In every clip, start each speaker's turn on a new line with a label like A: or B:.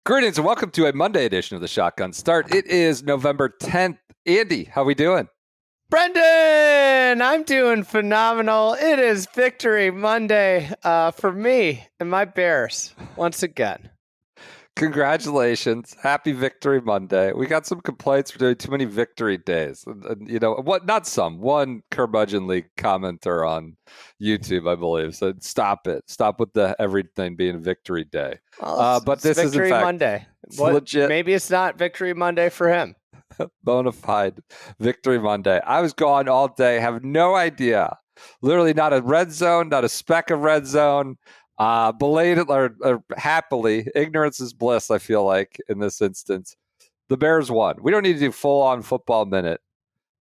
A: Greetings and welcome to a Monday edition of the Shotgun Start. It is November 10th. Andy, how we doing?
B: Brendan, I'm doing phenomenal. It is Victory Monday for me and my Bears once again.
A: Congratulations. Happy Victory Monday. We got some complaints for doing too many victory days. You know, what? Not some. One curmudgeonly commenter on YouTube, I believe, said, stop it. Stop with the everything being Victory Day.
B: Well,
A: but this is, in fact,
B: Monday.
A: Legit.
B: Maybe it's not Victory Monday for him.
A: Bona fide Victory Monday. I was gone all day, have no idea. Literally not a red zone, not a speck of red zone. Belated or happily, ignorance is bliss, I feel like, in this instance. The Bears won. We don't need to do full-on football minute,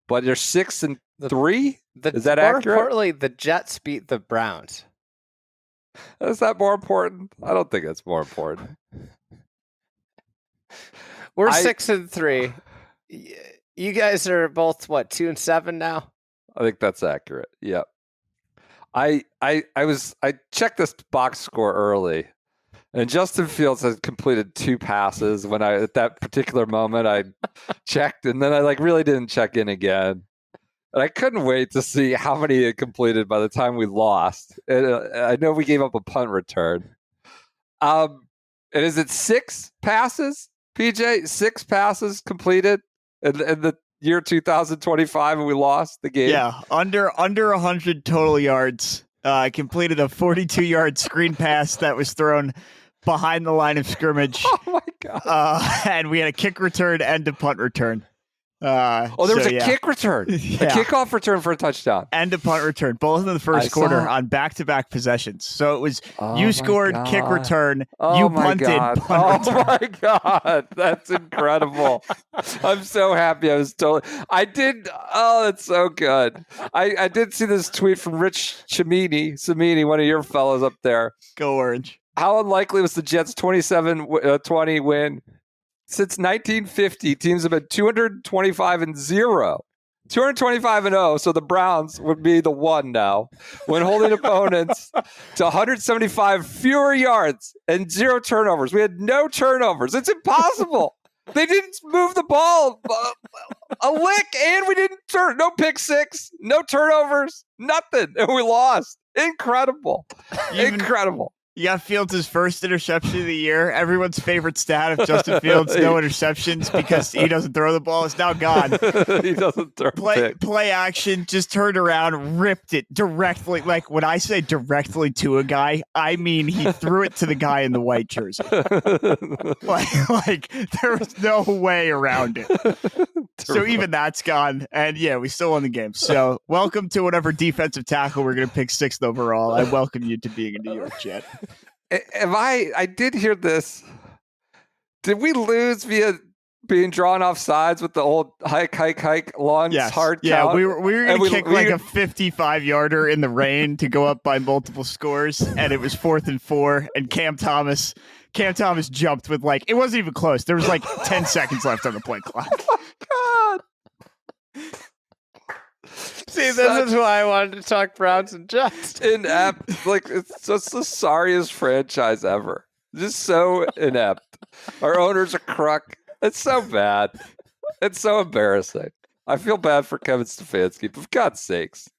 A: but you're 6-3? Is that accurate?
B: More importantly, the Jets beat the Browns.
A: Is that more important? I don't think that's more important.
B: We're 6-3. You guys are both, 2-7 now?
A: I think that's accurate. Yep. I checked this box score early, and Justin Fields has completed 2 passes. When at that particular moment I checked, and then I really didn't check in again, and I couldn't wait to see how many he had completed by the time we lost. And, I know we gave up a punt return. And is it 6 passes, PJ? 6 passes completed in the year 2025, and we lost the game.
C: Yeah, under 100 total yards. Completed a 42-yard screen pass that was thrown behind the line of scrimmage.
A: Oh my god!
C: And we had a kick return and a punt return.
A: There was a kick return, a kickoff return for a touchdown,
C: and a punt return, both in the first quarter on back-to-back possessions. So it was you scored, kick return, you punted, punt return.
A: Oh my god, that's incredible! I'm so happy. I did. Oh, that's so good. I did see this tweet from Rich Chimini, one of your fellows up there.
C: Go Orange!
A: How unlikely was the Jets' 27-20 win? Since 1950, teams have been 225-0. 225-0, so the Browns would be the one now when holding opponents to 175 fewer yards and 0 turnovers. We had no turnovers. It's impossible. They didn't move the ball a lick, and we didn't no pick six, no turnovers, nothing, and we lost. Incredible. Incredible.
C: You got Fields' first interception of the year. Everyone's favorite stat of Justin Fields, no interceptions because he doesn't throw the ball. It's now gone.
A: He doesn't throw
C: play action, just turned around, ripped it directly. Like when I say directly to a guy, I mean he threw it to the guy in the white jersey. like there was no way around it. So even that's gone. And yeah, we still won the game. So welcome to whatever defensive tackle we're going to pick 6th overall. I welcome you to being a New York Jet.
A: I did hear this. Did we lose via being drawn off sides with the old hike, long, hard count?
C: Yeah, we were going to kick like a 55-yarder in the rain to go up by multiple scores, and it was 4th and 4, and Cam Thomas jumped with it wasn't even close. There was 10 seconds left on the play clock.
A: Oh my God.
B: See, this is why I wanted to talk Browns and Jets.
A: Inept. It's just the sorriest franchise ever. Just so inept. Our owner's a crook. It's so bad. It's so embarrassing. I feel bad for Kevin Stefanski, but for God's sakes.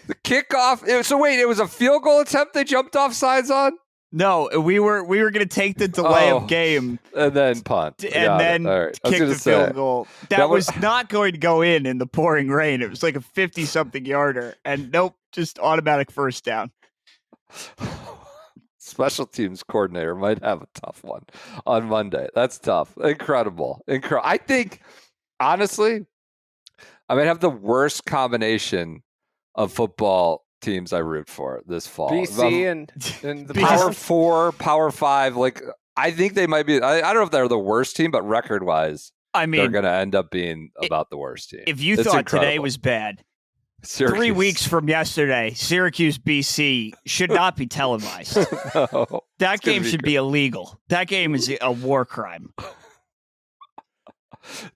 A: The kickoff. So wait, it was a field goal attempt they jumped off sides on?
C: No, we were going to take the delay of game
A: and then punt
C: and then kick the field goal. That was not going to go in the pouring rain. It was like a 50-something yarder, and nope, just automatic first down.
A: Special teams coordinator might have a tough one on Monday. That's tough. Incredible. I think, honestly, I might have the worst combination of football teams I root for this fall.
B: BC and the
A: Power 4, Power 5. I think they might be. I don't know if they're the worst team, but record-wise, they're going to end up being about the worst team.
C: If you thought today was bad,
A: Syracuse.
C: 3 weeks from yesterday, Syracuse, BC should not be televised.
A: No,
C: that game should be illegal. That game is a war crime.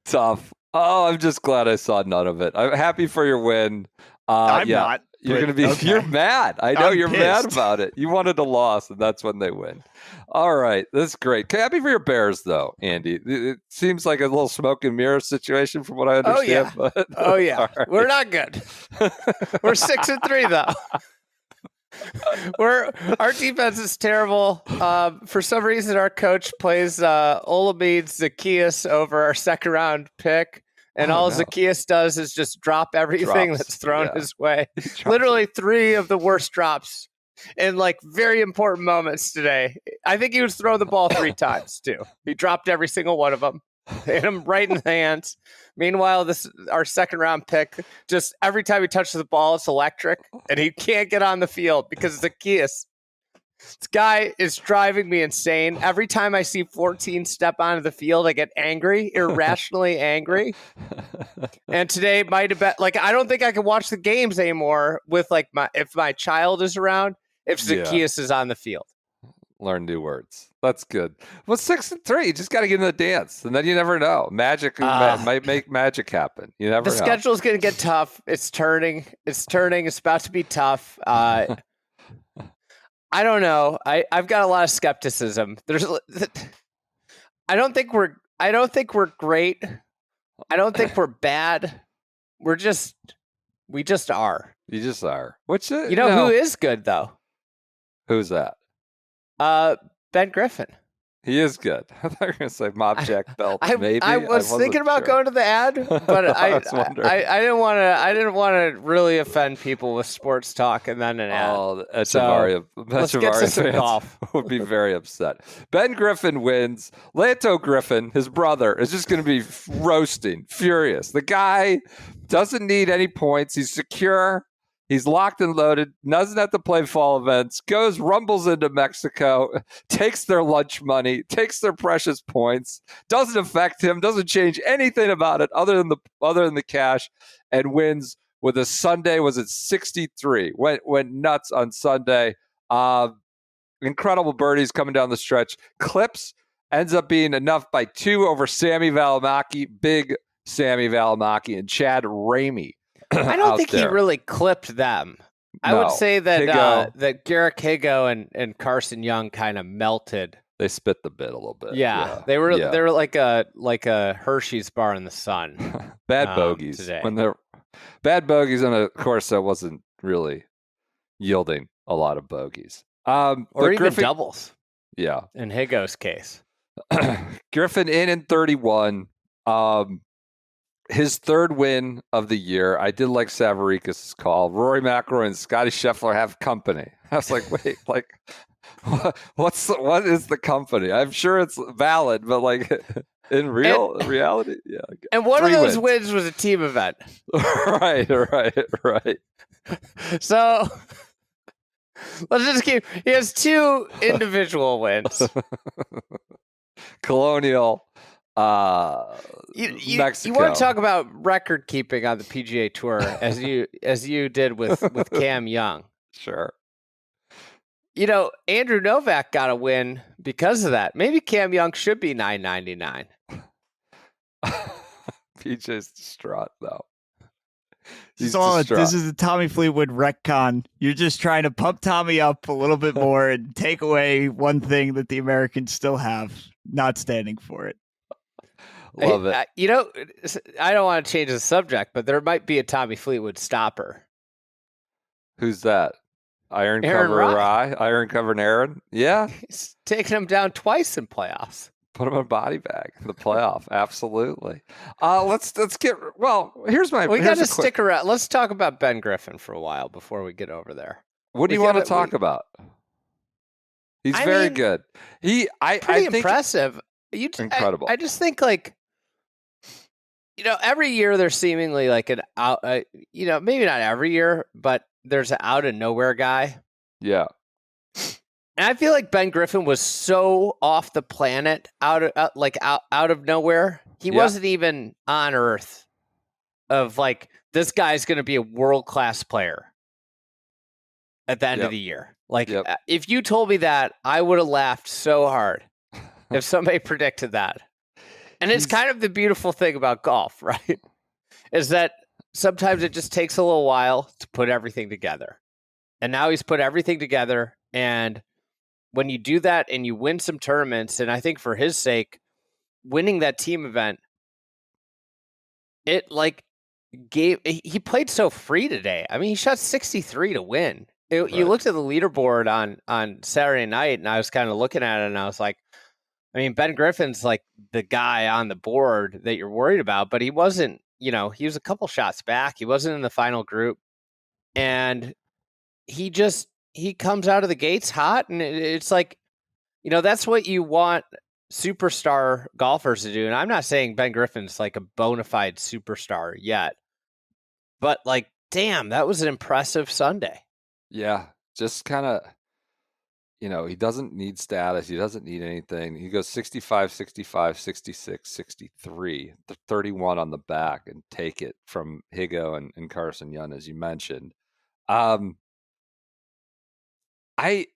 A: Tough. Oh, I'm just glad I saw none of it. I'm happy for your win.
C: I'm not.
A: You're
C: but
A: going to be. You're mad. I know
C: I'm
A: you're mad
C: pissed.
A: about it. You wanted a loss, and that's when they win. All right, that's great. Happy for your Bears, though, Andy. It seems like a little smoke and mirror situation, from what I understand.
B: Oh yeah.
A: All right.
B: We're not good. We're 6-3 though. Our defense is terrible. For some reason, our coach plays Olamide Zacchaeus over our second round pick, and all Zacchaeus does is just drop everything that's thrown his way. Literally 3 of the worst drops in like very important moments today. I think he was throwing the ball 3 times too. He dropped every single one of them. Hit him right in the hands. Meanwhile, our second round pick, just every time he touches the ball, it's electric, and he can't get on the field because it's Zacchaeus. This guy is driving me insane. Every time I see 14 step onto the field, I get angry, irrationally angry. And today might have been like, I don't think I can watch the games anymore with like if my child is around, if Zacchaeus is on the field.
A: Learn new words. That's good. Well, 6-3. You just got to get in the dance, and then you never know. Magic might make magic happen. You never know.
B: The schedule's going to get tough. It's turning. It's about to be tough. I don't know. I've got a lot of skepticism. I don't think we're great. I don't think we're bad. We just are.
A: You just are. Which
B: you know who is good though?
A: Who's that?
B: Ben Griffin.
A: He is good. I thought you were going to say Mob Jack Belt. Maybe
B: I was thinking about going to the ad, but I didn't want to. I didn't want to really offend people with sports talk and then an ad.
A: Oh,
B: let's get to some golf.
A: Would be very upset. Ben Griffin wins. Lanto Griffin, his brother, is just going to be roasting, furious. The guy doesn't need any points. He's secure. He's locked and loaded, doesn't have to play fall events, rumbles into Mexico, takes their lunch money, takes their precious points, doesn't affect him, doesn't change anything about it other than the cash, and wins with a Sunday. Was it 63? Went nuts on Sunday. Incredible birdies coming down the stretch. Clips ends up being enough by 2 over Sammy Valimaki, big Sammy Valimaki, and Chad Ramey.
B: I don't think he really clipped them. I would say that that Garrick Higo and Carson Young kind of melted.
A: They spit the bit a little bit.
B: Yeah. They were like a Hershey's bar in the sun.
A: Bad bogeys
B: today.
A: When they're bad bogeys, and of course that wasn't really yielding a lot of bogeys.
B: Or even
A: Griffin,
B: doubles.
A: Yeah.
B: In Higo's case.
A: Griffin in 31. His third win of the year. I did like Savaricas' call. Rory McIlroy and Scotty Scheffler have company. I was like, wait, like, what is the company? I'm sure it's valid, but like in reality, yeah.
B: And one of those wins was a team event.
A: Right.
B: So let's just keep. He has 2 individual wins.
A: Colonial.
B: You
A: Mexico.
B: want to talk about record keeping on the PGA Tour as you did with Cam Young.
A: Sure.
B: You know, Andrew Novak got a win because of that. Maybe Cam Young should be $9.99.
A: PJ's distraught though.
C: This is the Tommy Fleetwood retcon. You're just trying to pump Tommy up a little bit more and take away one thing that the Americans still have, not standing for it.
A: Love it.
B: I don't want to change the subject, but there might be a Tommy Fleetwood stopper.
A: Who's that? Aaron covering Aaron? Yeah.
B: He's taking him down twice in playoffs.
A: Put him in a body bag in the playoff. Absolutely. Let's get. Well, here's my.
B: We got to stick around. Let's talk about Ben Griffin for a while before we get over there.
A: What do you want to talk about? He's very good.
B: Pretty impressive.
A: Incredible.
B: I just think like. Every year there's seemingly like an out, maybe not every year, but there's an out of nowhere guy.
A: Yeah.
B: And I feel like Ben Griffin was so off the planet, out of nowhere. He wasn't even on Earth of like, this guy's going to be a world-class player at the end of the year. Like, if you told me that, I would have laughed so hard if somebody predicted that. And it's kind of the beautiful thing about golf, right? Is that sometimes it just takes a little while to put everything together. And now he's put everything together. And when you do that and you win some tournaments, and I think for his sake, winning that team event, it like he played so free today. I mean, he shot 63 to win. You looked at the leaderboard on Saturday night, and I was kind of looking at it, and I was like, I mean, Ben Griffin's like the guy on the board that you're worried about, but he wasn't, he was a couple shots back. He wasn't in the final group. And he comes out of the gates hot, and it's like, that's what you want superstar golfers to do. And I'm not saying Ben Griffin's like a bona fide superstar yet, but like, damn, that was an impressive Sunday.
A: Yeah, just kind of, he doesn't need status. He doesn't need anything. He goes 65, 65, 66, 63, 31 on the back, and take it from Higo and Carson Young, as you mentioned.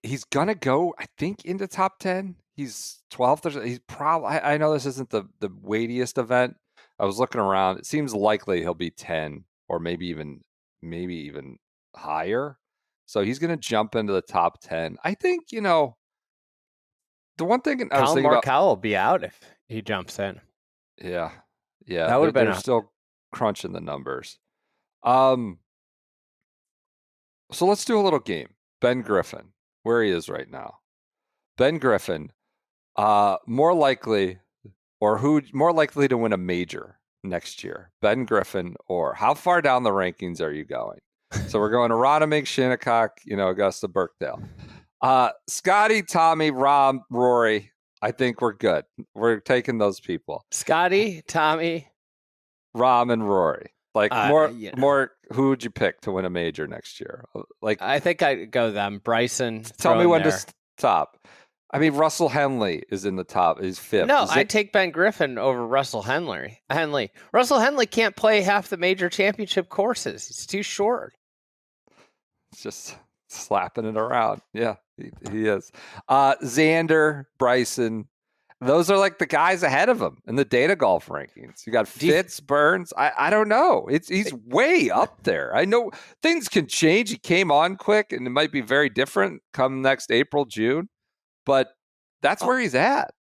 A: He's gonna go, I think, into top 10. He's 12th. He's probably, I know this isn't the weightiest event. I was looking around. It seems likely he'll be 10 or maybe even higher. So he's going to jump into the top 10. I think, the one thing I was
B: Collin
A: thinking
B: Morikawa will be out if he jumps in.
A: Yeah.
B: That would have been
A: still crunching the numbers. So let's do a little game. Ben Griffin, where he is right now. Ben Griffin, more likely to win a major next year? Ben Griffin, or how far down the rankings are you going? So we're going to Rodham, Shinnecock, Augusta, Birkdale. Scotty, Tommy, Rom, Rory. I think we're good. We're taking those people.
B: Scotty, Tommy,
A: Rom, and Rory. Like more. Who would you pick to win a major next year? Like
B: I think I'd go them. Bryson.
A: Tell me when to stop. I mean, Russell Henley is in the top. He's fifth.
B: No, I'd take Ben Griffin over Russell Henley. Russell Henley can't play half the major championship courses. It's too short.
A: It's just slapping it around. Yeah, he is. Xander, Bryson. Those are like the guys ahead of him in the data golf rankings. You got Fitz, Burns. I don't know. He's way up there. I know things can change. He came on quick, and it might be very different come next April, June. But that's where he's at.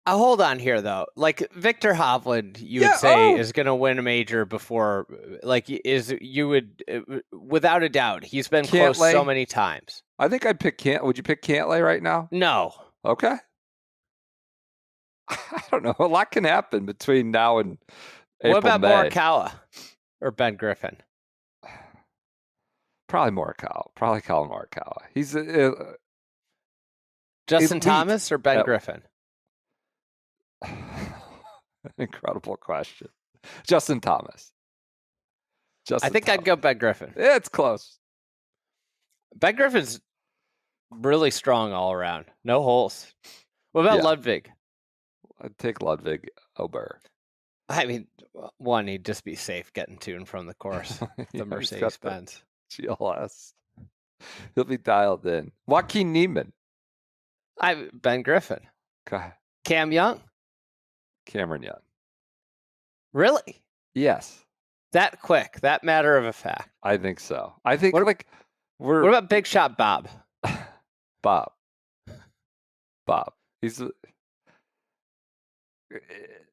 B: Hold on here, though. Like Victor Hovland, you would say is going to win a major before. Like without a doubt, he's been close so many times.
A: I think I'd pick Would you pick Cantlay right now?
B: No.
A: Okay. I don't know. A lot can happen between now and April,
B: what about
A: May.
B: Morikawa or Ben Griffin?
A: Probably Morikawa. Probably Collin Morikawa. He's
B: Justin Thomas or Ben Griffin?
A: Incredible question. Justin Thomas.
B: I think I'd go Ben Griffin.
A: Yeah, it's close.
B: Ben Griffin's really strong all around. No holes. What about Ludwig?
A: I'd take Ludwig over.
B: I mean, one, he'd just be safe getting to and from the course. The Mercedes-Benz.
A: GLS. He'll be dialed in. Joaquin Niemann.
B: Ben Griffin.
A: Okay.
B: Cam Young.
A: Cameron Young.
B: Really?
A: Yes.
B: That quick? That matter of a fact?
A: I think so. I think what
B: about Big Shot Bob?
A: Bob. He's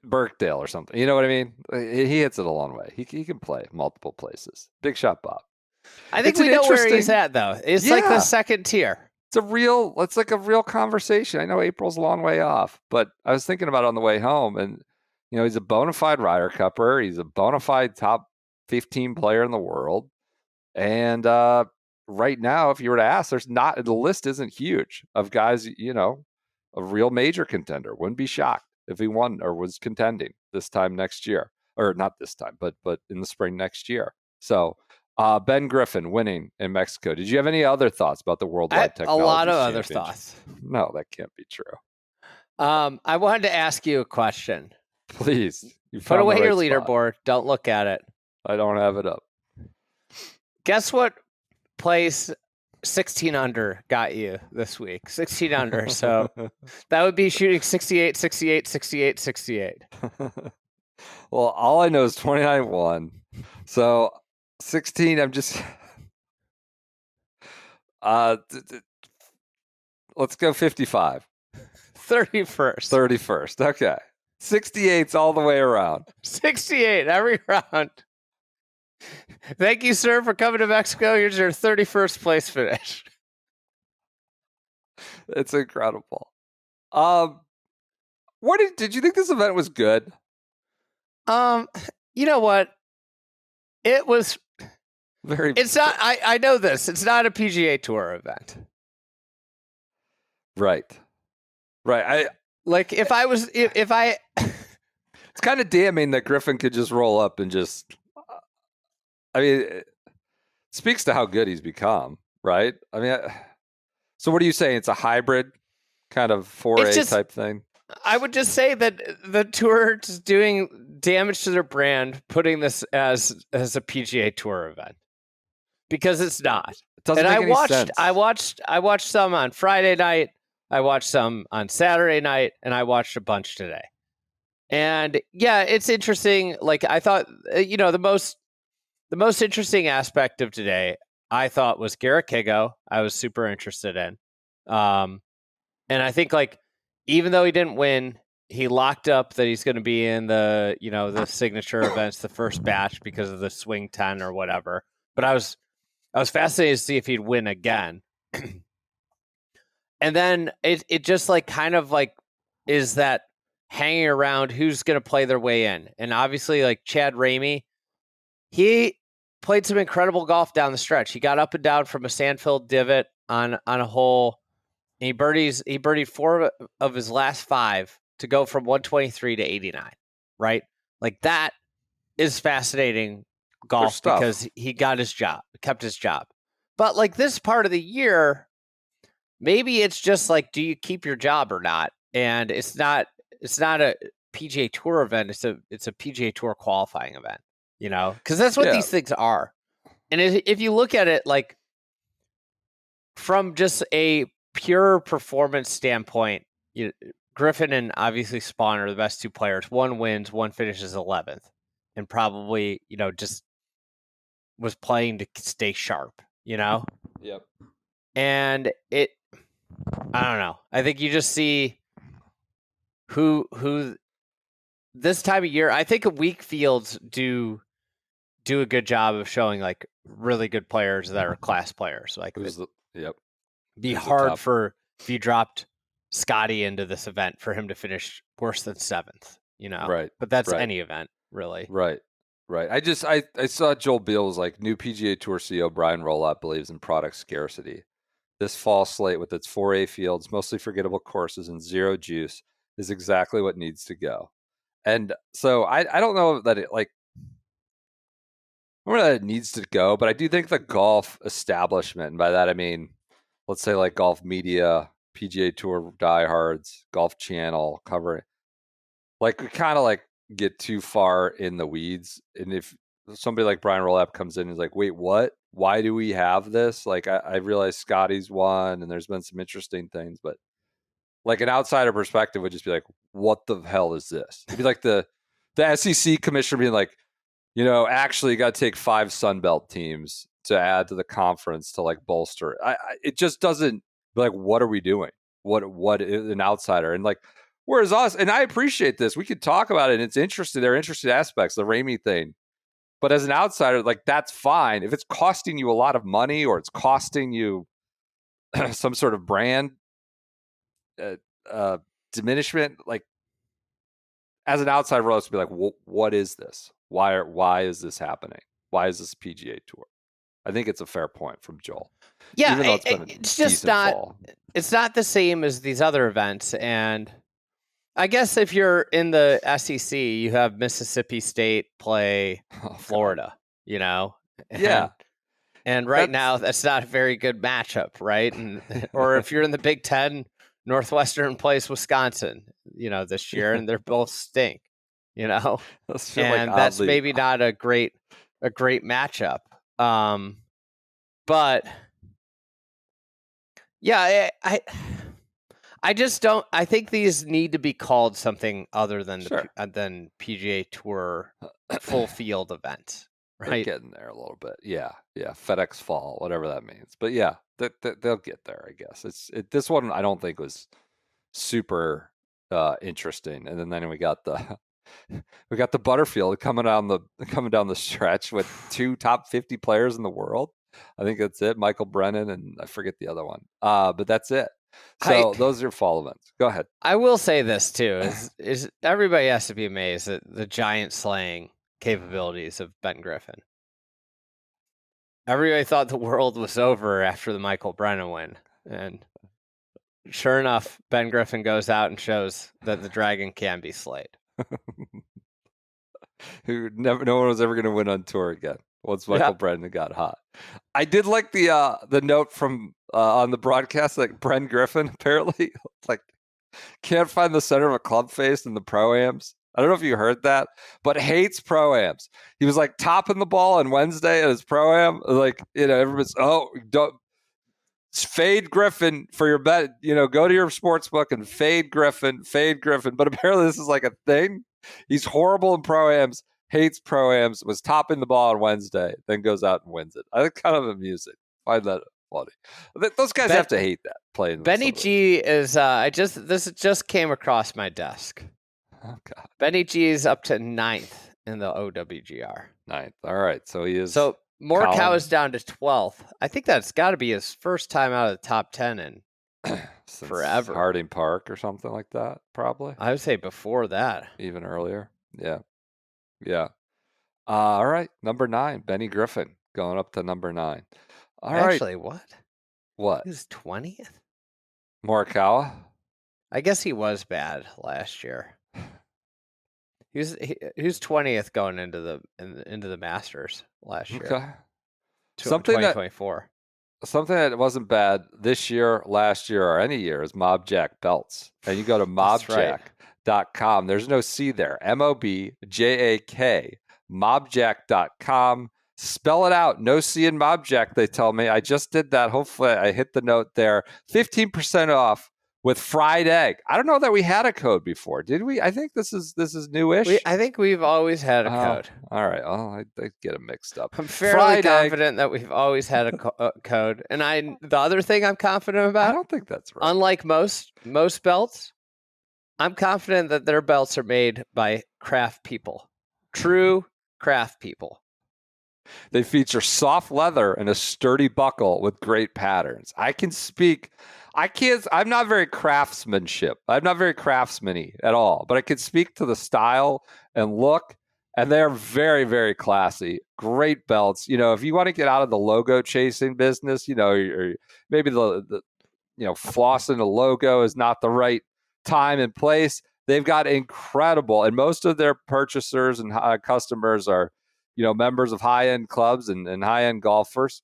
A: Birkdale or something. You know what I mean? He hits it a long way. He can play multiple places. Big Shot Bob.
B: I think we know where he's at, though. It's like the second tier.
A: It's like a real conversation. I know April's a long way off, but I was thinking about it on the way home, and he's a bona fide Ryder Cupper. He's a bona fide top 15 player in the world. And right now, if you were to ask, the list isn't huge of guys, a real major contender. Wouldn't be shocked if he won or was contending this time next year, or not this time, but in the spring next year. So Ben Griffin winning in Mexico. Did you have any other thoughts about the Worldwide Technology
B: A lot of other thoughts.
A: No, that can't be true.
B: I wanted to ask you a question.
A: Please.
B: Put away your leaderboard. Don't look at it.
A: I don't have it up.
B: Guess what place 16 under got you this week? 16 under. So that would be shooting 68, 68, 68, 68.
A: Well, all I know is 29-1. So 16. I'm just. Let's go 55.
B: 31st.
A: 31st. Okay. 68's all the way around.
B: 68 every round. Thank you, sir, for coming to Mexico. Here's your 31st place finish.
A: It's incredible. What did you think this event was good?
B: You know what? It was
A: Very.
B: It's not. I know this. It's not a PGA Tour event.
A: Right. If I. It's kind of damning that Griffin could just roll up and just. I mean, it speaks to how good he's become, right? I mean, so what are you saying? It's a hybrid kind of 4A type thing?
B: I would just say that the tour is doing damage to their brand, putting this as a PGA Tour event, because it's not.
A: It doesn't make any sense.
B: I watched some on Friday night. I watched some on Saturday night, and I watched a bunch today. And yeah, it's interesting. Like, I thought, the most interesting aspect of today, I thought, was Garrett Kigo. I was super interested in. And I think, like, even though he didn't win, he locked up that he's going to be in the, the signature events, the first batch, because of the swing 10 or whatever. But I was fascinated to see if he'd win again. And then it just like kind of like is that hanging around who's going to play their way in. And obviously, like, Chad Ramey, he played some incredible golf down the stretch. He got up and down from a sand-filled divot on a hole. And he birdied 4 of his last 5 to go from 123 to 89, right? Like, that is fascinating golf because he got his job, kept his job. But like this part of the year, maybe it's just like, do you keep your job or not? And it's not a PGA Tour event. It's a PGA Tour qualifying event, because that's what these things are. And if you look at it like from just a pure performance standpoint, Griffin and obviously Spawn are the best 2 players. One wins, one finishes 11th, and probably just was playing to stay sharp. Yep. And I don't know. I think you just see who this time of year. I think weak fields do a good job of showing like really good players that are class players. Like, be hard for if you dropped Scotty into this event for him to finish worse than 7th.
A: Right.
B: But that's any event, really.
A: Right. I saw Joel Beals, like, new PGA Tour CEO Brian Roloff believes in product scarcity. This fall slate with its 4A fields, mostly forgettable courses, and zero juice is exactly what needs to go. And so I don't know that it needs to go, but I do think the golf establishment, and by that I mean, let's say like golf media, PGA Tour diehards, Golf Channel covering, like, we kind of like get too far in the weeds. And if somebody like Brian Roloff comes in and is like, wait, what? Why do we have this? Like, I realize Scotty's won and there's been some interesting things, but like an outsider perspective would just be like, what the hell is this? It'd be like the SEC commissioner being like, actually you got to take 5 Sunbelt teams to add to the conference to like bolster. It just doesn't, like, what are we doing? What is an outsider? And like, whereas us, and I appreciate this, we could talk about it and it's interesting. There are interesting aspects, the Ramey thing. But as an outsider, like, that's fine. If it's costing you a lot of money or it's costing you some sort of brand diminishment, like, as an outsider, we're supposed to be like, what is this? Why is this happening? Why is this PGA Tour? I think it's a fair point from Joel.
B: Yeah,
A: even though it's just not. Fall.
B: It's not the same as these other events, and I guess if you're in the SEC, you have Mississippi State play Florida. And right now that's not a very good matchup, right? Or if you're in the Big Ten, Northwestern plays Wisconsin, this year, and they're both stink, and that's maybe not a great matchup. But yeah, I just don't. I think these need to be called something other than than PGA Tour full field events, Right.
A: getting there a little bit. Yeah. FedEx fall, whatever that means. But yeah, they'll get there, I guess. This one I don't think was super interesting. And then we got the Butterfield coming down the stretch with 2 top 50 players in the world. I think that's it. Michael Brennan and I forget the other one. But that's it. So those are your fall events. Go ahead.
B: I will say this too: is everybody has to be amazed at the giant slaying capabilities of Ben Griffin. Everybody thought the world was over after the Michael Brennan win, and sure enough, Ben Griffin goes out and shows that the dragon can be slayed.
A: No one was ever going to win on tour again once Michael Brennan got hot. I did like the note from on the broadcast, like Bren Griffin apparently like can't find the center of a club face in the pro-ams. I don't know if you heard that, but hates pro-ams. He was like topping the ball on Wednesday at his pro-am. Like, everybody's, don't fade Griffin for your bet. Go to your sports book and fade Griffin. But apparently this is like a thing. He's horrible in pro-ams, hates pro-ams, was topping the ball on Wednesday, then goes out and wins it. I think kind of amusing. Find that funny. Those guys have to hate that playing.
B: Benny G is this just came across my desk.
A: Oh God.
B: Benny G is up to 9th in the OWGR.
A: 9th. All right. So he is.
B: So Morikawa is down to 12th. I think that's got to be his first time out of the top 10 in forever.
A: Harding Park or something like that, probably.
B: I would say before that.
A: Even earlier. Yeah. All right. Number 9, Benny Griffin going up to number 9.
B: Actually, what?
A: What?
B: He was 20th?
A: Morikawa?
B: I guess he was bad last year. He was 20th going into the Masters last year.
A: Okay.
B: Something 2024.
A: Something that wasn't bad this year, last year, or any year is Mobjack belts. And you go to mobjack.com. There's no C there. MOBJAK. Mobjack.com. Spell it out. No C in Mobjack, they tell me. I just did that. Hopefully I hit the note there. 15% off with fried egg. I don't know that we had a code before. Did we? I think this is newish.
B: I think we've always had a code.
A: All right. I get them mixed up.
B: I'm fairly confident that we've always had a code. And the other thing I'm confident about,
A: I don't think that's right.
B: Unlike most belts, I'm confident that their belts are made by craft people. True craft people.
A: They feature soft leather and a sturdy buckle with great patterns. I'm not very craftsmanship. I'm not very craftsman-y at all, but I can speak to the style and look, and they're very, very classy. Great belts. If you want to get out of the logo chasing business, or maybe the flossing the logo is not the right time and place. They've got incredible, and most of their purchasers and customers are, members of high-end clubs and high-end golfers.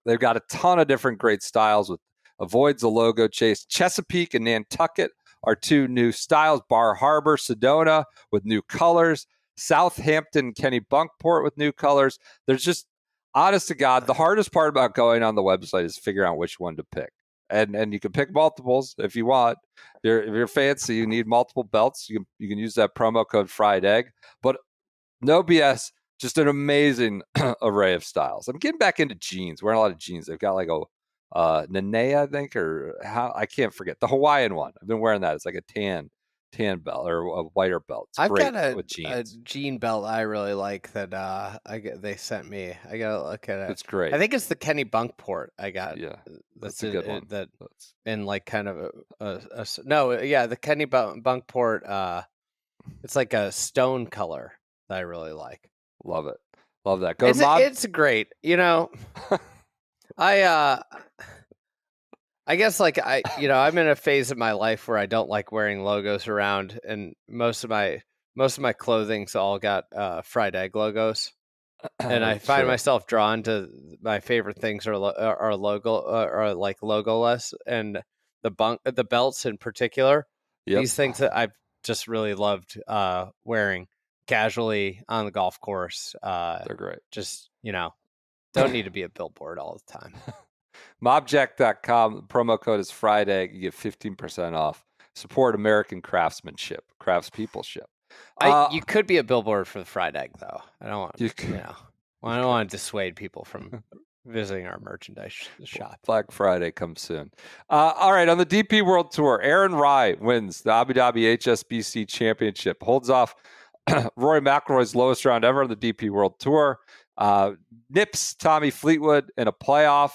A: They've got a ton of different great styles with avoids the logo chase. Chesapeake and Nantucket are 2 new styles. Bar Harbor, Sedona with new colors. Southampton, Kenny Bunkport with new colors. There's just, honest to God, the hardest part about going on the website is figuring out which one to pick. And you can pick multiples if you want. If you're fancy, you need multiple belts, you can use that promo code fried egg. But no BS. Just an amazing array of styles. I'm getting back into jeans, wearing a lot of jeans. They've got like a Nene, I think, or I can't forget. The Hawaiian one. I've been wearing that. It's like a tan belt or a whiter belt. It's great with jeans.
B: A jean belt I really like that they sent me. I got to look at it.
A: It's great.
B: I think it's the Kenny Bunkport I got.
A: Yeah,
B: that's a good one. That in like kind of the Kenny Bunkport. It's like a stone color that I really like.
A: Love it. Love that.
B: It's great. I guess I'm in a phase of my life where I don't like wearing logos around, and most of my clothing's all got fried egg logos, and I find myself drawn to my favorite things are logo or like logoless, and the belts in particular. Yep. These things that I've just really loved wearing casually on the golf course.
A: They're great.
B: Just, don't need to be a billboard all the time.
A: Mobjack.com. Promo code is fried egg. You get 15% off. Support American craftsmanship, craftspeopleship.
B: You could be a billboard for the fried egg, though. I don't want Well, I don't want to dissuade people from visiting our merchandise shop.
A: Black Friday comes soon. All right, on the DP World Tour, Aaron Rodgers wins the Abu Dhabi HSBC Championship, holds off Rory McIlroy's lowest round ever on the DP World Tour. Nips Tommy Fleetwood in a playoff.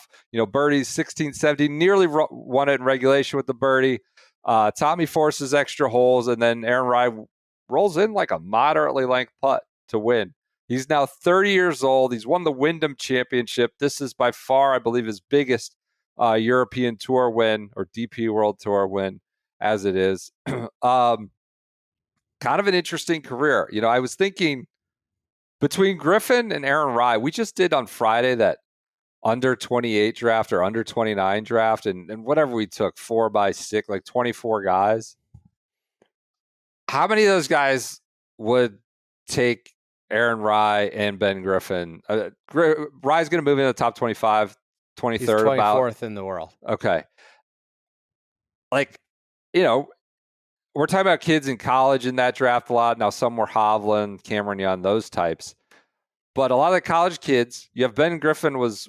A: Birdies 16, 17, nearly won it in regulation with the birdie. Tommy forces extra holes, and then Aaron Rodgers rolls in like a moderately length putt to win. He's now 30 years old. He's won the Wyndham Championship. This is by far, I believe, his biggest European Tour win or DP World Tour win, as it is. Kind of an interesting career. I was thinking between Griffin and Aaron Rodgers, we just did on Friday that under 28 draft or under 29 draft, and whatever we took, 4x6, like 24 guys. How many of those guys would take Aaron Rodgers and Ben Griffin? Rodgers going to move into the top 25, 23rd.
B: He's 24th in the world.
A: Okay. We're talking about kids in college in that draft a lot. Now, some were Hovland, Cameron Young, those types. But a lot of the college kids, you have Ben Griffin was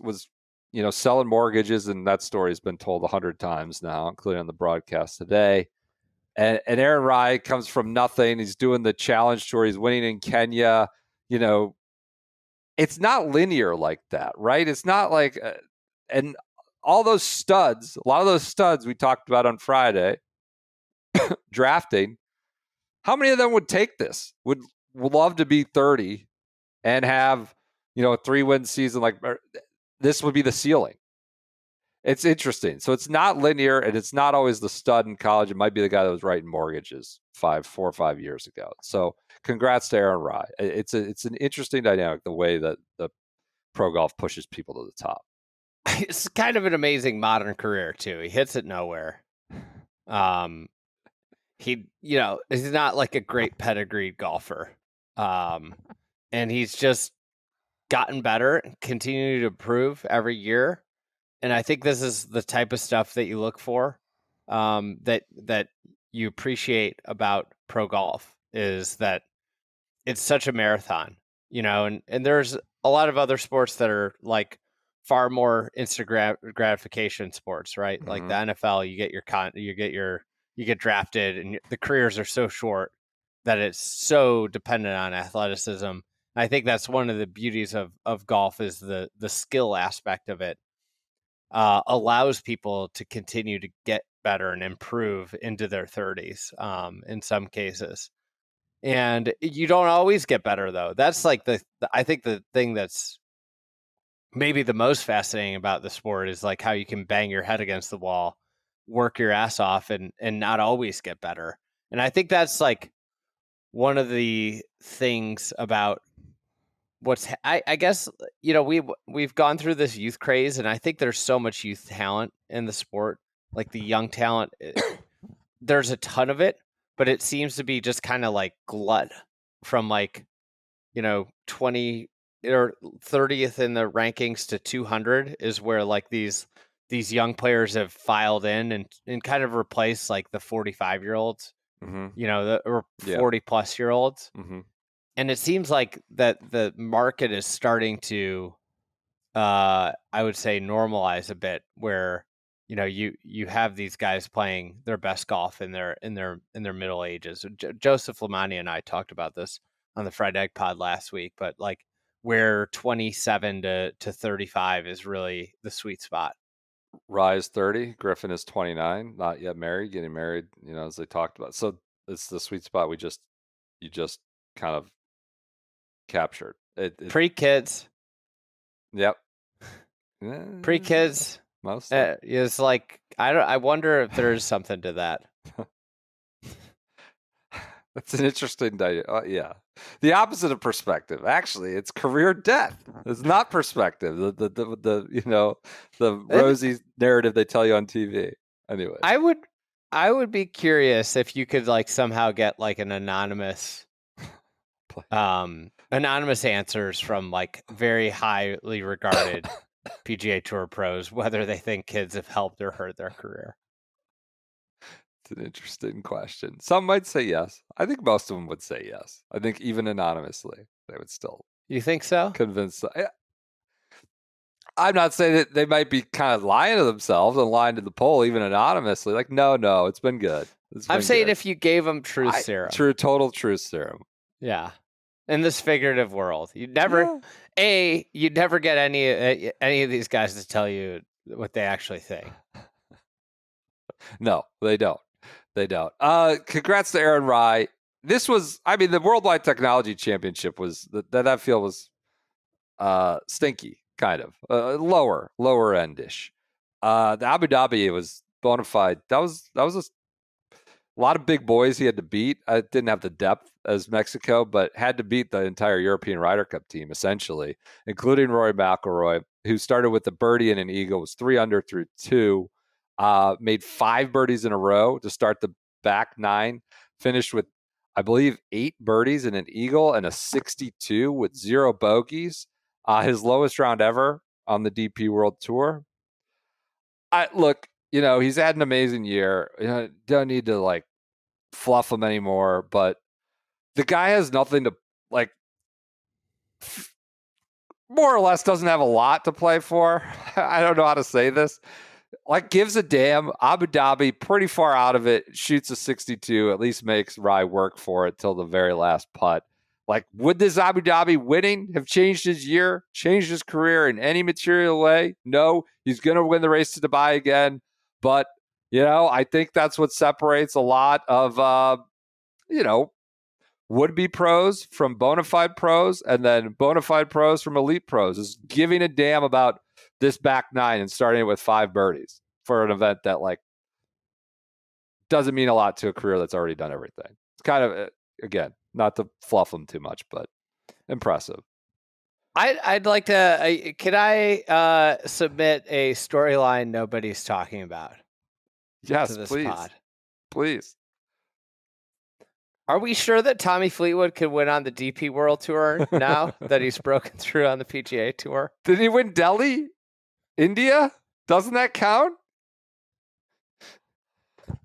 A: selling mortgages, and that story has been told 100 times now, including on the broadcast today. And Aaron Rodgers comes from nothing. He's doing the Challenge Tour. He's winning in Kenya. It's not linear like that, right? It's not like and all those studs, a lot of those studs we talked about on Friday, drafting, how many of them would take this? Would love to be 30 and have, a 3-win season? Like, this would be the ceiling. It's interesting. So it's not linear, and it's not always the stud in college. It might be the guy that was writing mortgages 4 or 5 years ago. So congrats to Aaron Rodgers. It's an interesting dynamic, the way that the pro golf pushes people to the top.
B: It's kind of an amazing modern career too. He hits it nowhere. He's not like a great pedigreed golfer. And he's just gotten better and continuing to improve every year. And I think this is the type of stuff that you look for, that you appreciate about pro golf, is that it's such a marathon, and there's a lot of other sports that are like far more instant gratification sports, right? Mm-hmm. Like the NFL, you get drafted, and the careers are so short that it's so dependent on athleticism. I think that's one of the beauties of golf, is the skill aspect of it. Allows people to continue to get better and improve into their 30s in some cases. And you don't always get better, though. That's like I think the thing that's maybe the most fascinating about the sport is like how you can bang your head against the wall, work your ass off, and not always get better. And I think that's like one of the things about I guess, we've gone through this youth craze, and I think there's so much youth talent in the sport, like the young talent. There's a ton of it, but it seems to be just kind of like glut from 20 or 30th in the rankings to 200 is where like these young players have filed in and kind of replaced like the 45-year-olds, or 40 plus year olds. Mm-hmm. And it seems like that the market is starting to, I would say, normalize a bit, where you have these guys playing their best golf in their middle ages. Joseph Lamani and I talked about this on the Fried Egg Pod last week, but like where 27 to 35 is really the sweet spot.
A: Rise 30, Griffin is 29, not yet married, getting married, as they talked about. So it's the sweet spot you just kind of captured.
B: Pre-kids.
A: Yep.
B: Pre-kids.
A: Most.
B: It's like I wonder if there is something to that.
A: That's an interesting yeah. The opposite of perspective. Actually, it's career death. It's not perspective. The rosy narrative they tell you on TV. Anyway.
B: I would be curious if you could like somehow get like an anonymous answers from like very highly regarded PGA Tour pros, whether they think kids have helped or hurt their career.
A: It's an interesting question. Some might say yes. I think most of them would say yes. I think even anonymously, they would still
B: You think so?
A: Convinced. I'm not saying that they might be kind of lying to themselves and lying to the poll, even anonymously. Like, no, it's been good.
B: I'm saying if you gave them truth serum.
A: Total truth serum.
B: Yeah. In this figurative world, you'd never get any of these guys to tell you what they actually think.
A: No, they don't. Congrats to Aaron Rye. This was, the Worldwide Technology Championship was that field was stinky, kind of lower endish. The Abu Dhabi, it was bona fide. That was a lot of big boys he had to beat. I didn't have the depth as Mexico, but had to beat the entire European Ryder Cup team, essentially, including Rory McIlroy, who started with a birdie and an eagle, was 3 under through 2, made 5 birdies in a row to start the back 9, finished with, I believe, 8 birdies and an eagle and a 62 with 0 bogeys, his lowest round ever on the DP World Tour. He's had an amazing year. Don't need to fluff him anymore, but the guy has nothing to more or less doesn't have a lot to play for. I don't know how to say this. Gives a damn. Abu Dhabi, pretty far out of it, shoots a 62, at least makes Rye work for it till the very last putt. Would this Abu Dhabi winning have changed his year, changed his career in any material way? No, he's going to win the race to Dubai again. But, I think that's what separates a lot of, would-be pros from bona fide pros, and then bona fide pros from elite pros, is giving a damn about this back 9 and starting it with 5 birdies for an event that doesn't mean a lot to a career that's already done everything. It's kind of, again, not to fluff them too much, but impressive.
B: I'd like to. Can I submit a storyline nobody's talking about?
A: Yes,
B: to this
A: please.
B: pod?
A: Please.
B: Are we sure that Tommy Fleetwood could win on the DP World Tour now that he's broken through on the PGA Tour?
A: Did he win Delhi? India? Doesn't that count?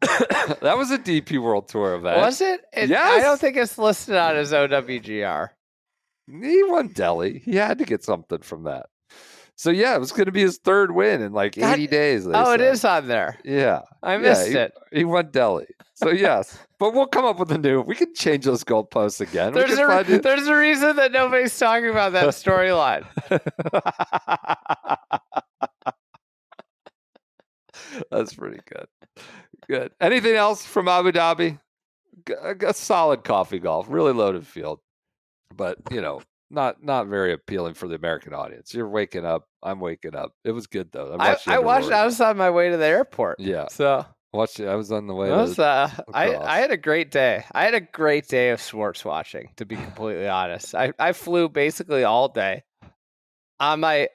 A: That was a DP World Tour event.
B: Was it?
A: Yes.
B: I don't think it's listed on his OWGR.
A: He won Delhi. He had to get something from that. So, it was going to be his 3rd win in 80 days.
B: It is on there.
A: Yeah.
B: I missed it.
A: He won Delhi. So, yes. But we'll come up with we can change those goalposts again.
B: There's a reason that nobody's talking about that storyline.
A: That's pretty good. Good. Anything else from Abu Dhabi? A solid coffee golf. Really loaded field. But, not very appealing for the American audience. You're waking up. I'm waking up. It was good, though.
B: I watched. I was on my way to the airport.
A: Yeah.
B: So
A: watched it. I was on the way.
B: I had a great day. I had a great day of sports watching, to be completely honest. I flew basically all day. On my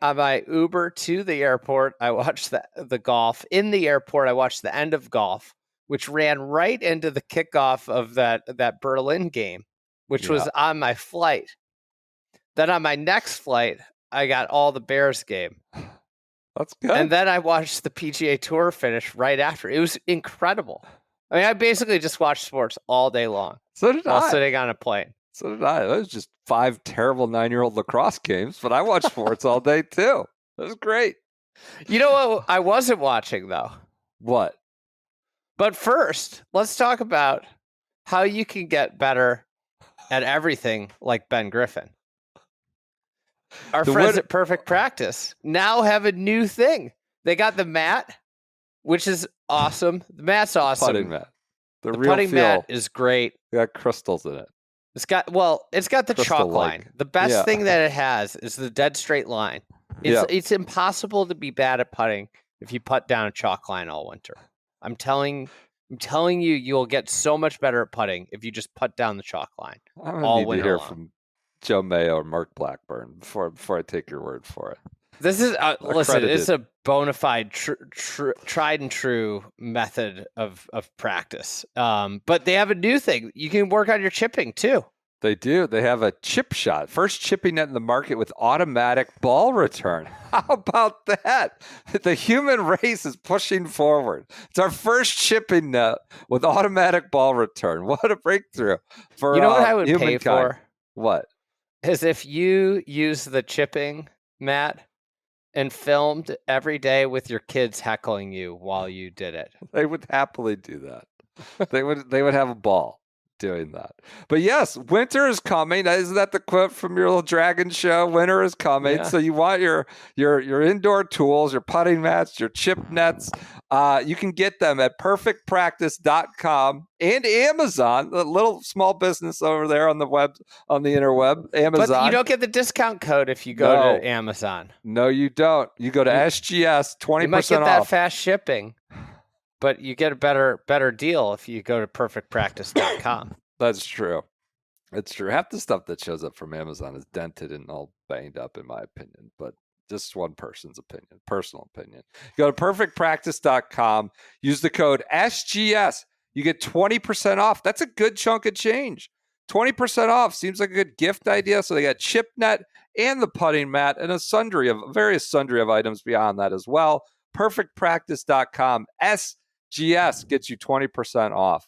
B: Uber to the airport, I watched the golf. In the airport, I watched the end of golf, which ran right into the kickoff of that Berlin game, which was on my flight. Then on my next flight, I got all the Bears game.
A: That's good.
B: And then I watched the PGA Tour finish right after. It was incredible. I basically just watched sports all day long.
A: So did
B: while sitting on a plane.
A: So did I. That was just 5 terrible 9-year-old lacrosse games, but I watched sports all day too. That was great.
B: You know what I wasn't watching, though?
A: What?
B: But first, let's talk about how you can get better at everything like Ben Griffin. Our friends at Perfect Practice now have a new thing. They got the mat, which is awesome. The mat's awesome.
A: Putting mat. The real
B: putting mat is great.
A: It got crystals in it.
B: It's got the chalk line. The best thing that it has is the dead straight line. It's impossible to be bad at putting if you putt down a chalk line all winter. I'm telling you, you'll get so much better at putting if you just putt down the chalk line all winter. To hear from
A: Joe Mayo or Mark Blackburn before I take your word for it.
B: This is listen. It's a bona fide, tried and true method of practice. But they have a new thing. You can work on your chipping too.
A: They do. They have a chip shot. First chipping net in the market with automatic ball return. How about that? The human race is pushing forward. It's our first chipping net with automatic ball return. What a breakthrough for
B: what I would
A: humankind.
B: pay for?
A: What?
B: is if you use the chipping mat and filmed every day with your kids heckling you while you did it.
A: They would happily do that. They would have a ball doing that. But yes, winter is coming. Isn't that the quote from your little dragon show? Winter is coming.
B: Yeah.
A: So you want your indoor tools, your putting mats, your chip nets. You can get them at perfectpractice.com and Amazon, the little small business over there on the web, on the interweb, Amazon.
B: But you don't get the discount code if you go to Amazon.
A: No, you don't. You go to SGS, 20%
B: You might get
A: off.
B: that fast shipping, but you get a better deal if you go to perfectpractice.com.
A: That's true. It's true. Half the stuff that shows up from Amazon is dented and all banged up, in my opinion, but just one person's opinion, personal opinion. Go to perfectpractice.com, use the code SGS. You get 20% off. That's a good chunk of change. 20% off seems like a good gift idea. So they got chip net and the putting mat and various sundry of items beyond that as well. Perfectpractice.com. SGS gets you 20% off.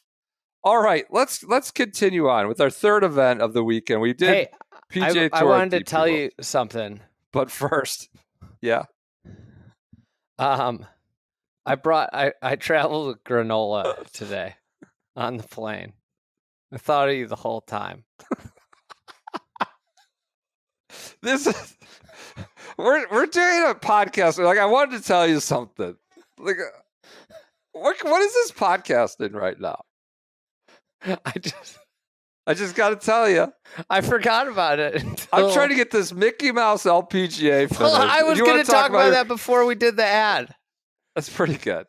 A: All right, let's continue on with our third event of the weekend. We did PGA Tour.
B: I wanted to tell you something.
A: But first, yeah.
B: I traveled with granola today on the plane. I thought of you the whole time.
A: This is we're doing a podcast. Like, I wanted to tell you something. Like, what is this podcast in right now? I just got to tell you.
B: I forgot about it.
A: I'm trying to get this Mickey Mouse LPGA finished.
B: Well, I was going to talk about that before we did the ad.
A: That's pretty good.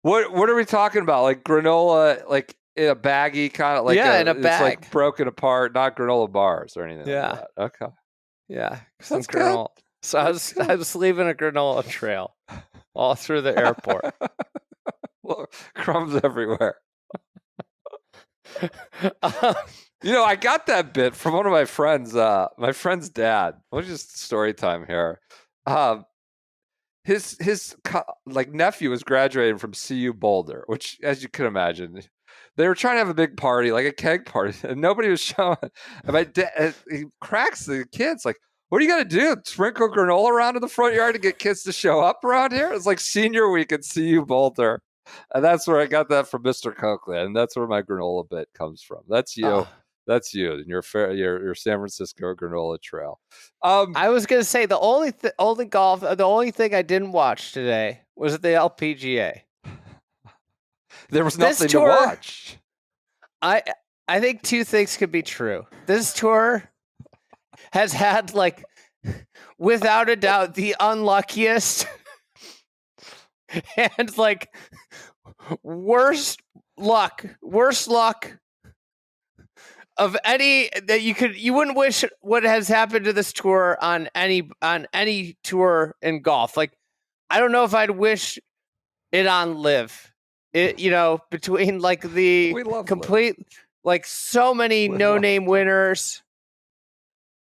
A: What are we talking about? Like granola, like in a baggie, kind of like
B: in a bag.
A: It's like broken apart, not granola bars or anything.
B: Yeah.
A: Like that. Okay.
B: Yeah.
A: That's
B: granola. So I was leaving a granola trail all through the airport.
A: Well, crumbs everywhere. I got that bit from one of my friends. My friend's dad. What's just story time here? His nephew was graduating from CU Boulder, which, as you can imagine, they were trying to have a big party, like a keg party, and nobody was showing. And my dad, he cracks the kids like, "What are you gonna do? Sprinkle granola around in the front yard to get kids to show up around here?" It's like senior week at CU Boulder. And that's where I got that from Mr. Conkland, and that's where my granola bit comes from. That's you. That's you and your San Francisco granola trail.
B: I was going to say the only thing I didn't watch today was the LPGA.
A: There was nothing to watch.
B: I think two things could be true. This tour has had, like, without a doubt, the unluckiest and, like, worst luck of any that you wouldn't wish what has happened to this tour on any tour in golf. Like, I don't know if I'd wish it on Live. Between like the complete Liv. Like so many no-name winners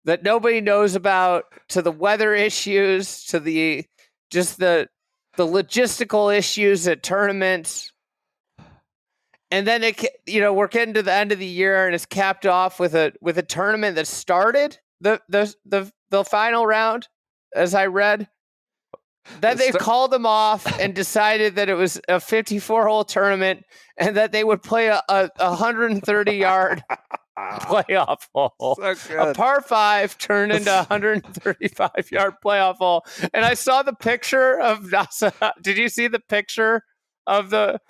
B: that nobody knows about, to the weather issues, to the logistical issues at tournaments. And then we're getting to the end of the year, and it's capped off with a tournament that started the final round, as I read. Then they called them off and decided that it was a 54-hole tournament and that they would play a 130-yard playoff hole. So a par 5 turned into a 135-yard playoff hole. And I saw the picture of NASA. Did you see the picture of the